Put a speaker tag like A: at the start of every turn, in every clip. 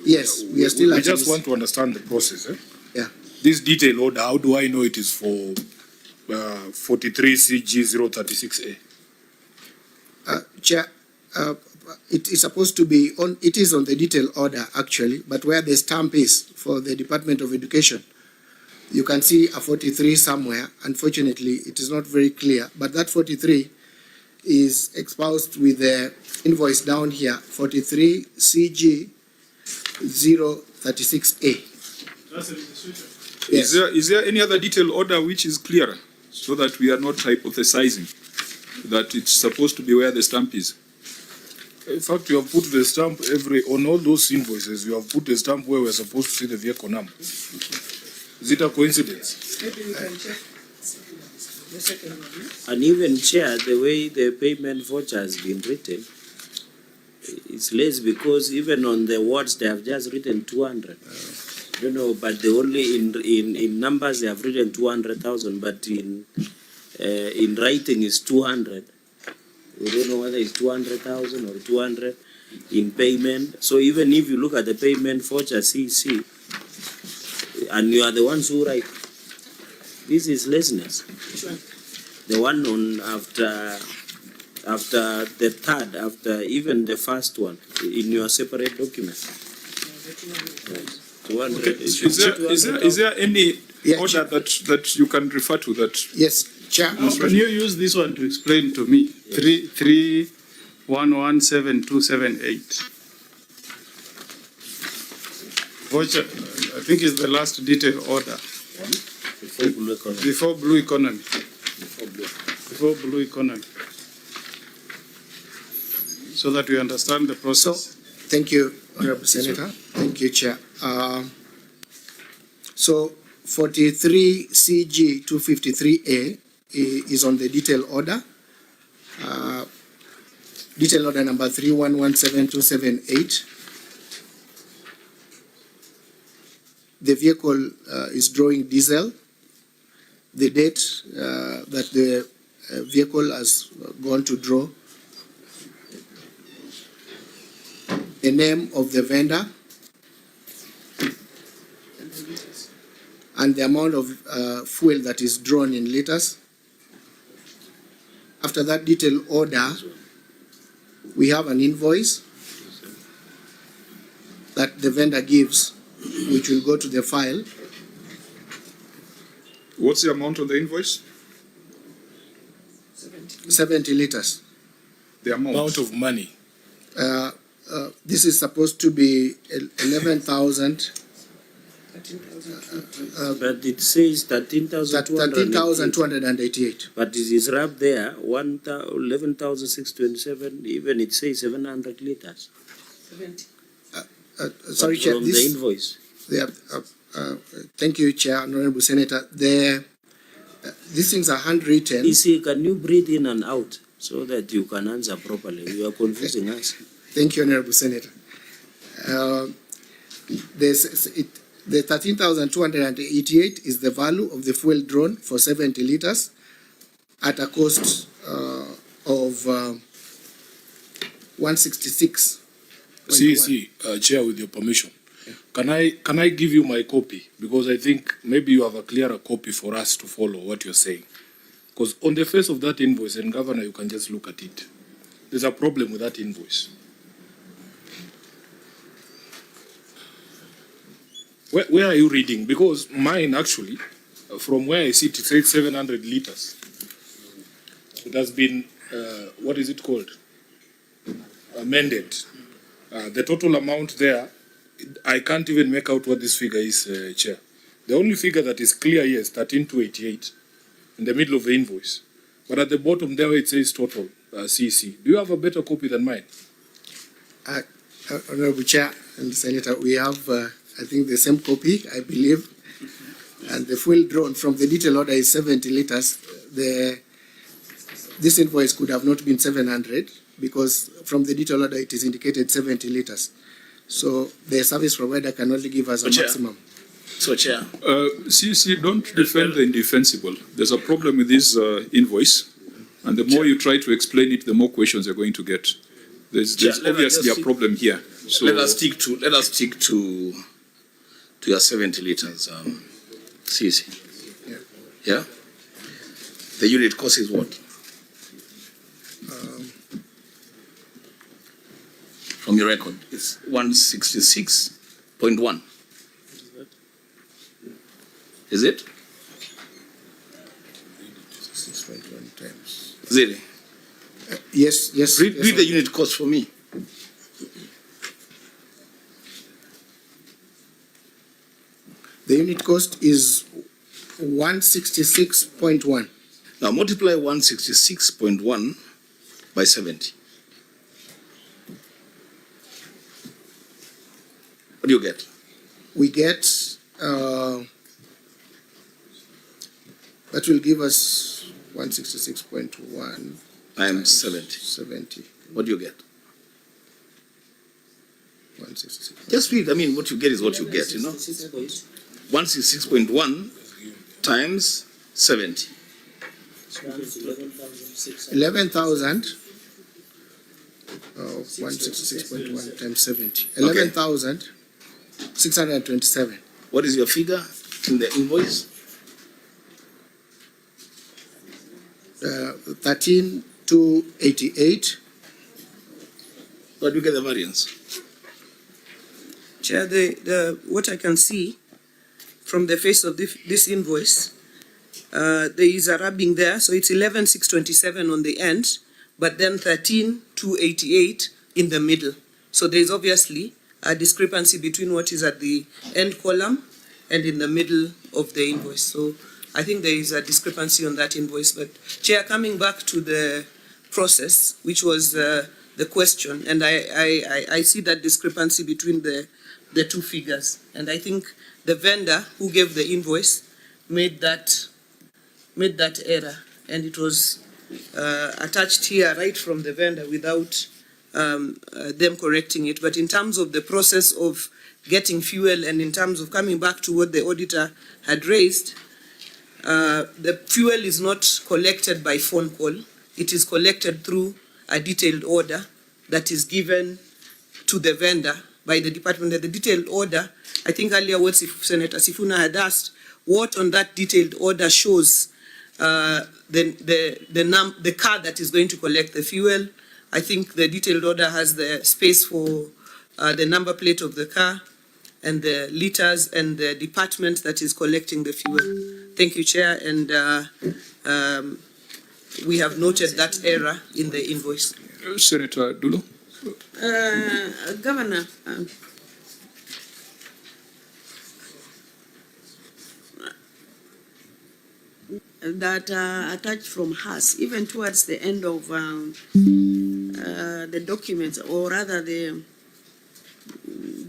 A: Yes, we are still.
B: We just want to understand the process.
A: Yeah.
B: This detail order, how do I know it is for 43 CG 036A?
A: Chair, it is supposed to be on. It is on the detail order actually, but where the stamp is for the Department of Education, you can see a 43 somewhere. Unfortunately, it is not very clear, but that 43 is exposed with the invoice down here, 43 CG 036A.
C: Yes. Is there any other detail order which is clearer, so that we are not hypothesizing that it's supposed to be where the stamp is?
B: In fact, you have put the stamp on all those invoices. You have put the stamp where we're supposed to see the vehicle number. Is it a coincidence?
D: Maybe we can check the second one.
E: And even, Chair, the way the payment voucher has been written, it's less because even on the words they have just written 200. You know, but they only in numbers they have written 200,000, but in writing is 200. We don't know whether it's 200,000 or 200 in payment. So even if you look at the payment voucher CC, and you are the ones who write, this is laziness. The one on after the third, after even the first one in your separate document. Yes.
C: Okay. Is there any order that you can refer to that?
A: Yes, Chair.
F: Can you use this one to explain to me? 3311728. Voucher, I think is the last detail order. Before blue economy. Before blue economy. So that we understand the process.
A: So, thank you, Honorable Senator. Thank you, Chair. So 43 CG 253A is on the detail order. Detail order number 3117278. The vehicle is drawing diesel. The date that the vehicle has gone to draw. The name of the vendor. And the amount of fuel that is drawn in liters. After that detail order, we have an invoice that the vendor gives, which will go to the file.
C: What's the amount on the invoice?
A: 70 liters.
C: The
B: Amount of money.
A: This is supposed to be 11,000.
E: But it says
A: 13,288.
E: But it is wrapped there, 11,627, even it says 700 liters.
D: 70.
A: Sorry,
E: But
A: Chair.
E: from the invoice.
A: Thank you, Chair, Honorable Senator. These things are handwritten.
E: You see, can you breathe in and out so that you can answer properly? You are confusing us.
A: Thank you, Honorable Senator. The 13,288 is the value of the fuel drawn for 70 liters at a cost of 166.
B: See, Chair, with your permission, can I give you my copy? Because I think maybe you have a clearer copy for us to follow what you're saying. Because on the face of that invoice, and Governor, you can just look at it. There's a problem with that invoice. Where are you reading? Because mine actually, from where I sit, it says 700 liters. It has been, what is it called? Amended. The total amount there, I can't even make out what this figure is, Chair. The only figure that is clear here is 13,288 in the middle of the invoice. But at the bottom there it says total, CC. Do you have a better copy than mine?
A: Honorable Chair and Senator, we have, I think, the same copy, I believe. And the fuel drawn from the detail order is 70 liters. This invoice could have not been 700 because from the detail order it is indicated 70 liters. So the service provider can only give us a maximum.
G: So, Chair.
C: CC, don't defend the indefensible. There's a problem with this invoice, and the more you try to explain it, the more questions you're going to get. There's obviously a problem here. So
G: let us stick to your 70 liters, CC. Yeah. The unit cost is what? From your record, it's 166.1. Is it?
A: 6.1 times.
G: Zero.
A: Yes, yes.
G: Read
A: yes,
G: the unit cost for me.
A: The unit cost is 166.1.
G: Now multiply 166.1 by 70. What do you get?
A: We get, that will give us 166.1
G: Times 70.
A: 70.
G: What do you get?
A: 166.
G: Just read. I mean, what you get is what you get, you know. 166.1 times 70.
A: 11,000. 166.1 times 70. 11,627.
G: What is your figure in the invoice?
A: 13,288.
G: What do you get the variance?
D: Chair, what I can see from the face of this invoice, there is a rubbing there, so it's 11,627 on the end, but then 13,288 in the middle. So there is obviously a discrepancy between what is at the end column and in the middle of the invoice. So I think there is a discrepancy on that invoice. But Chair, coming back to the process, which was the question, and I see that discrepancy between the two figures, and I think the vendor who gave the invoice made that error, and it was attached here right from the vendor without them correcting it. But in terms of the process of getting fuel and in terms of coming back to what the auditor had raised, the fuel is not collected by phone call. It is collected through a detailed order that is given to the vendor by the department. The detailed order, I think earlier what Senator Sifuna had asked, what on that detailed order shows the car that is going to collect the fuel. I think the detailed order has the space for the number plate of the car and the liters and the department that is collecting the fuel. Thank you, Chair, and we have noted that error in the invoice.
C: Senator Dulo.
D: Governor, that attached from us, even towards the end of the documents, or rather the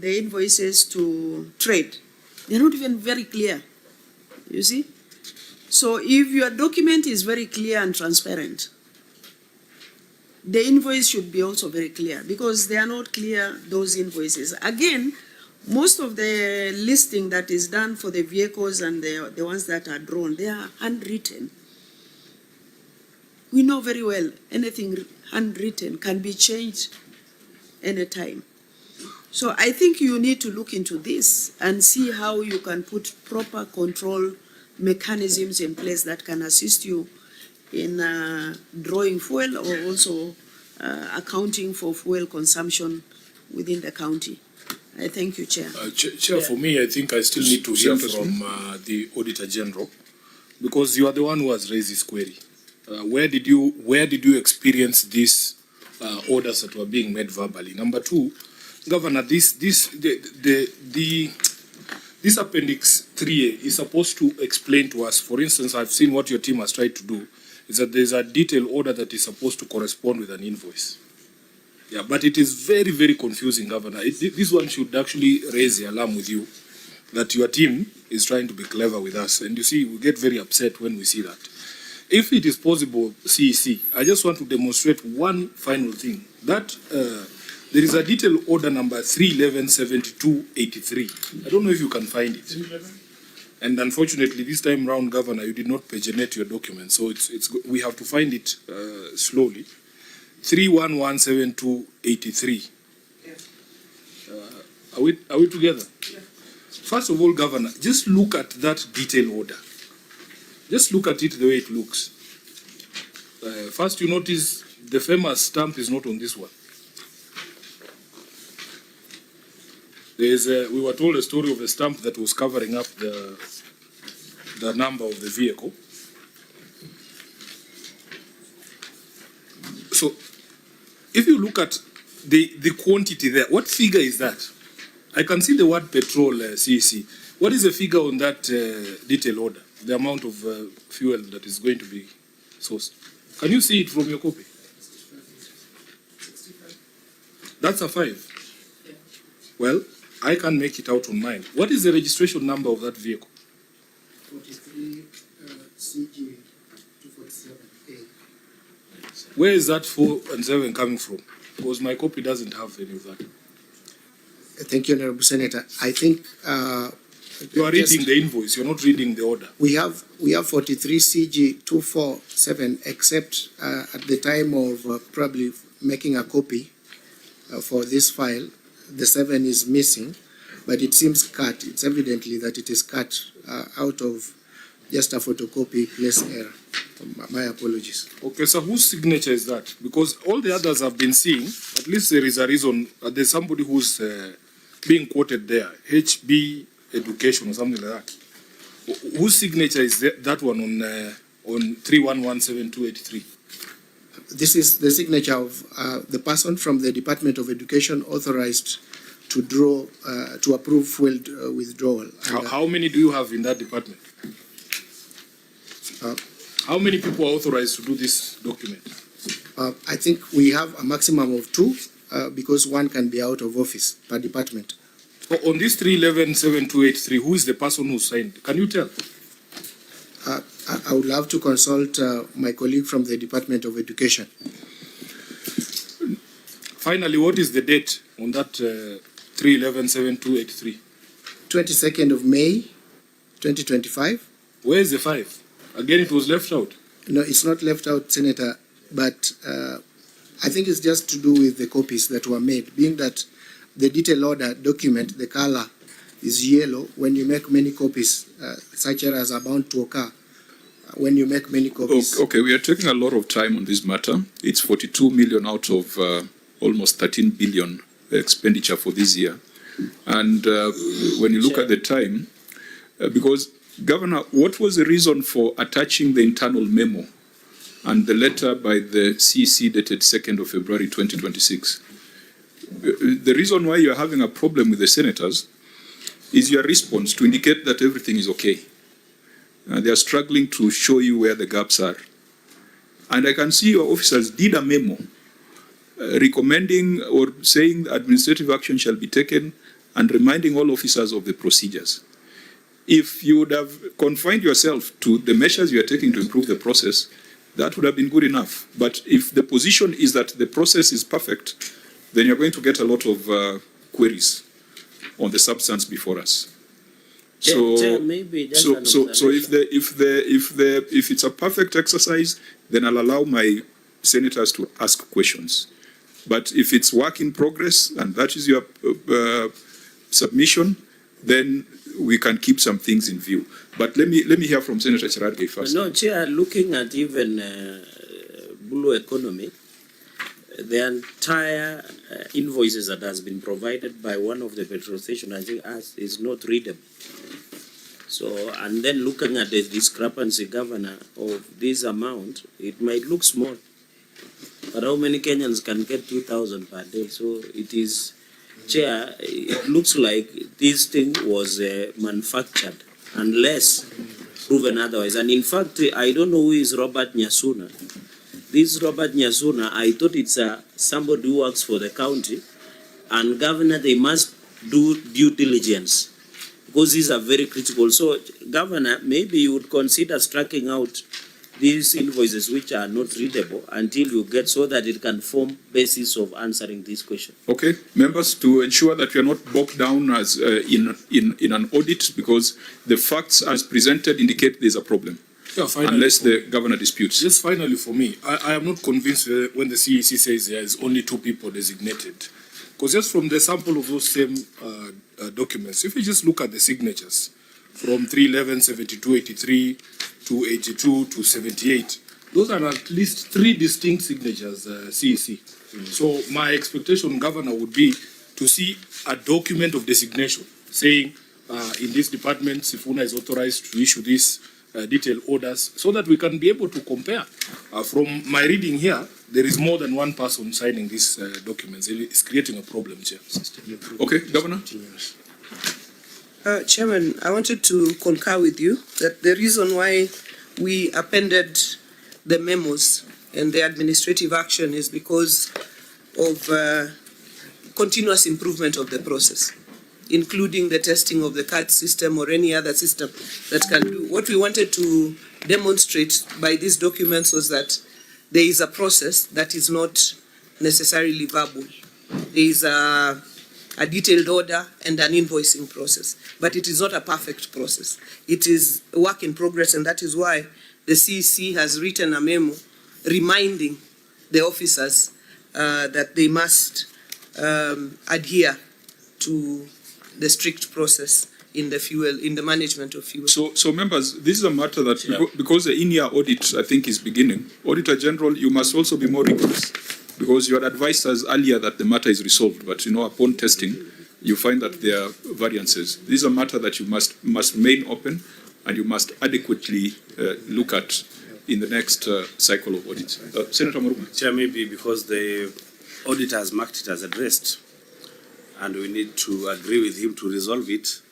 D: invoices to trade, they're not even very clear, you see? So if your document is very clear and transparent, the invoice should be also very clear, because they are not clear, those invoices. Again, most of the listing that is done for the vehicles and the ones that are drawn, they are handwritten. We know very well anything handwritten can be changed anytime. So I think you need to look into this and see how you can put proper control mechanisms in place that can assist you in drawing fuel, or also accounting for fuel consumption within the county. I thank you, Chair.
B: Chair, for me, I think I still need to hear from the Auditor General, because you are the one who has raised this query. Where did you experience these orders that were being made verbally? Number two, Governor, this Appendix 3A is supposed to explain to us. For instance, I've seen what your team has tried to do, is that there's a detailed order that is supposed to correspond with an invoice. Yeah, but it is very, very confusing, Governor. This one should actually raise the alarm with you that your team is trying to be clever with us. And you see, we get very upset when we see that. If it is possible, CEC, I just want to demonstrate one final thing. That there is a detailed order number 3117283. I don't know if you can find it. And unfortunately, this time round, Governor, you did not paginate your document, so we have to find it slowly. 3117283. Are we together? First of all, Governor, just look at that detail order. Just look at it the way it looks. First, you notice the famous stamp is not on this one. We were told a story of a stamp that was covering up the number of the vehicle. So, if you look at the quantity there, what figure is that? I can see the word petrol, CEC. What is the figure on that detail order? The amount of fuel that is going to be sourced. Can you see it from your copy? That's a 5. Yeah. Well, I can make it out on mine. What is the registration number of that vehicle?
A: 43 CG 247A.
B: Where is that 4 and 7 coming from? Because my copy doesn't have any of that.
A: Thank you, Honorable Senator. I think
B: you are reading the invoice. You're not reading the order.
A: We have 43 CG 247, except at the time of probably making a copy for this file, the 7 is missing, but it seems cut. It's evidently that it is cut out of just a photocopy place error. My apologies.
B: Okay, so whose signature is that? Because all the others have been seeing, at least there is a reason, there's somebody who's being quoted there, HB Education or something like that. Whose signature is that one on 31172883?
A: This is the signature of the person from the Department of Education authorized to draw, to approve fuel withdrawal.
B: How many do you have in that department? How many people are authorized to do this document?
A: I think we have a maximum of 2 because 1 can be out of office per department.
B: On this 3117283, who is the person who signed? Can you tell?
A: I would love to consult my colleague from the Department of Education.
B: Finally, what is the date on that 3117283?
A: 22nd of May, 2025.
B: Where is the 5? Again, it was left out.
A: No, it's not left out, Senator, but I think it's just to do with the copies that were made, being that the detail order document, the color is yellow. When you make many copies, such errors are bound to occur when you make many copies.
C: Okay, we are taking a lot of time on this matter. It's 42 million out of almost 13 billion expenditure for this year. And when you look at the time, because Governor, what was the reason for attaching the internal memo and the letter by the CEC dated 2nd of February 2026? The reason why you're having a problem with the senators is your response to indicate that everything is okay. They are struggling to show you where the gaps are. And I can see your officers did a memo recommending or saying administrative action shall be taken and reminding all officers of the procedures. If you would have confined yourself to the measures you are taking to improve the process, that would have been good enough. But if the position is that the process is perfect, then you're going to get a lot of queries on the substance before us. So, if it's a perfect exercise, then I'll allow my senators to ask questions. But if it's work in progress and that is your submission, then we can keep some things in view. But let me hear from Senator Cherargei first.
E: No, Chair, looking at even blue economy, the entire invoices that has been provided by one of the petrol stations, I think, is not readable. So, and then looking at the discrepancy, Governor, of this amount, it might look small. But how many Kenyans can get 2,000 per day? So it is, Chair, it looks like this thing was manufactured, unless proven otherwise. And in fact, I don't know who is Robert Nyasuna. This Robert Nyasuna, I thought it's somebody who works for the county. And Governor, they must do due diligence, because these are very critical. So, Governor, maybe you would consider striking out these invoices which are not readable until you get, so that it can form basis of answering this question.
C: Okay, members, to ensure that we are not bogged down as in an audit, because the facts as presented indicate there's a problem. Yeah, unless the Governor disputes.
B: Just finally for me, I am not convinced when the CEC says there is only 2 people designated. Because just from the sample of those same documents, if you just look at the signatures from 311, 72, 83 to 82 to 78, those are at least 3 distinct signatures, CEC. So my expectation, Governor, would be to see a document of designation saying in this department, Sifuna is authorized to issue these detailed orders so that we can be able to compare. From my reading here, there is more than one person signing these documents. It's creating a problem, Chair.
C: Okay, Governor?
D: Chairman, I wanted to concur with you that the reason why we appended the memos and the administrative action is because of continuous improvement of the process, including the testing of the CAD system or any other system that can do. What we wanted to demonstrate by these documents was that there is a process that is not necessarily verbal. There is a detailed order and an invoicing process, but it is not a perfect process. It is a work in progress, and that is why the CEC has written a memo reminding the officers that they must adhere to the strict process in the management of fuel.
C: So members, this is a matter that, because the in-year audit, I think, is beginning, Auditor General, you must also be more rigorous, because you had advised us earlier that the matter is resolved, but upon testing, you find that there are variances. This is a matter that you must remain open, and you must adequately look at in the next cycle of audits. Senator Muruma.
H: Chair, maybe because the auditor has marked it as addressed, and we need to agree with him to resolve it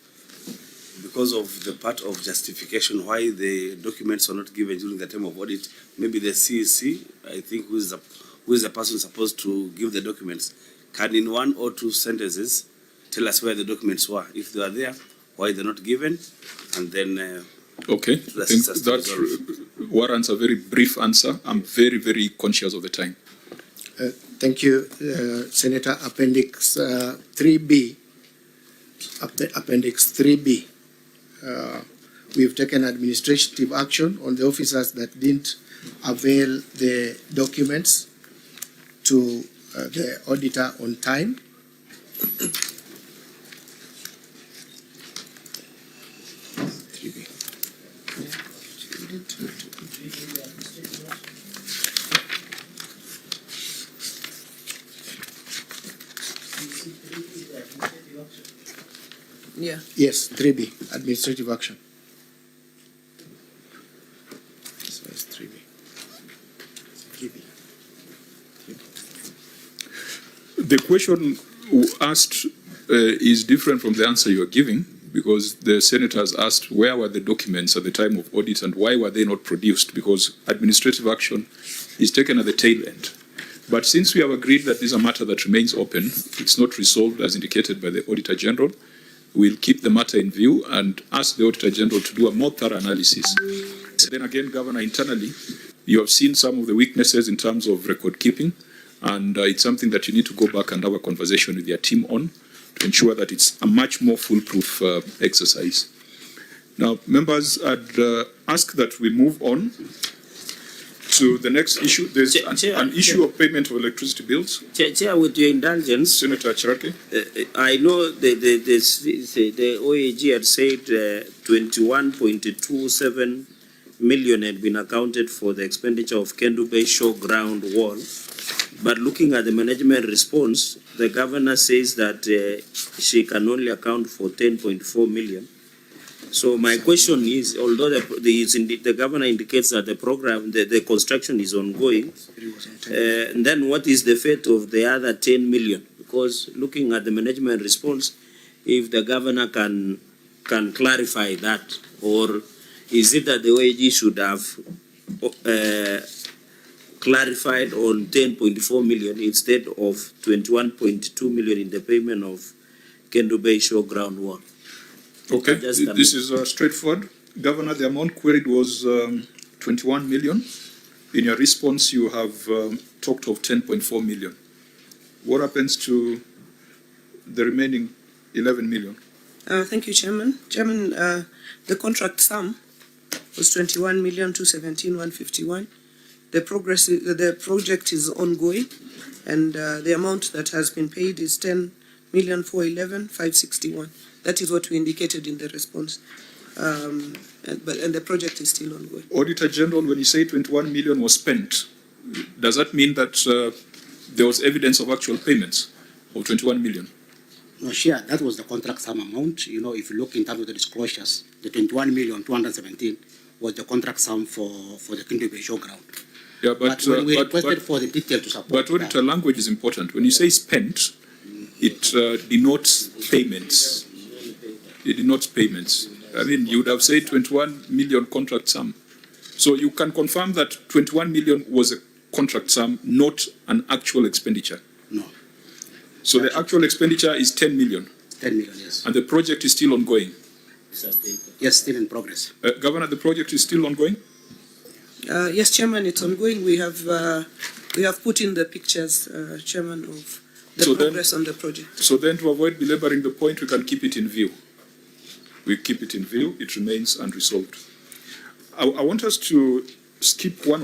H: because of the part of justification why the documents were not given during the time of audit. Maybe the CEC, I think, who is the person supposed to give the documents, can in 1 or 2 sentences tell us where the documents were, if they are there, why they're not given, and then
C: okay, I think that warrants a very brief answer. I'm very, very conscious of the time.
A: Thank you, Senator. Appendix 3B. Appendix 3B. We've taken administrative action on the officers that didn't avail the documents to the auditor on time.
D: Yeah.
A: Yes, 3B, administrative action. So it's 3B. 3B.
C: The question asked is different from the answer you are giving, because the senators asked where were the documents at the time of audit and why were they not produced, because administrative action is taken at the tail end. But since we have agreed that this is a matter that remains open, it's not resolved as indicated by the Auditor General, we'll keep the matter in view and ask the Auditor General to do a more thorough analysis. Then again, Governor, internally, you have seen some of the weaknesses in terms of record keeping, and it's something that you need to go back and have a conversation with your team on to ensure that it's a much more foolproof exercise. Now, members, I'd ask that we move on to the next issue. There's an issue of payment of electricity bills.
E: Chair, with your indulgence,
C: Senator Chirake.
E: I know the OAG had said 21.27 million had been accounted for the expenditure of Kendu Bay Showground Wall. But looking at the management response, the governor says that she can only account for 10.4 million. So my question is, although the governor indicates that the program, the construction is ongoing, then what is the fate of the other 10 million? Because looking at the management response, if the governor can clarify that, or is it that the OAG should have clarified on 10.4 million instead of 21.2 million in the payment of Kendu Bay Showground Wall?
C: Okay, this is straightforward. Governor, the amount queried was 21 million. In your response, you have talked of 10.4 million. What happens to the remaining 11 million?
D: Thank you, Chairman. Chairman, the contract sum was 21,217,151. The project is ongoing. And the amount that has been paid is 10,411,561. That is what we indicated in the response. And the project is still ongoing.
C: Auditor General, when you say 21 million was spent, does that mean that there was evidence of actual payments of 21 million?
I: No, sure, that was the contract sum amount. You know, if you look in terms of the disclosures, the 21,217 was the contract sum for the Kindu Bay Showground.
C: Yeah,
I: But when we requested for the detail to support
C: but auditor, language is important. When you say spent, it denotes payments. It denotes payments. I mean, you would have said 21 million contract sum. So you can confirm that 21 million was a contract sum, not an actual expenditure.
I: No.
C: So the actual expenditure is 10 million.
I: 10 million, yes.
C: And the project is still ongoing.
I: Yes, still in progress.
C: Governor, the project is still ongoing?
D: Yes, Chairman, it's ongoing. We have put in the pictures, Chairman, of the progress on the project.
C: So then, to avoid belaboring the point, we can keep it in view. We keep it in view. It remains unresolved. I want us to skip one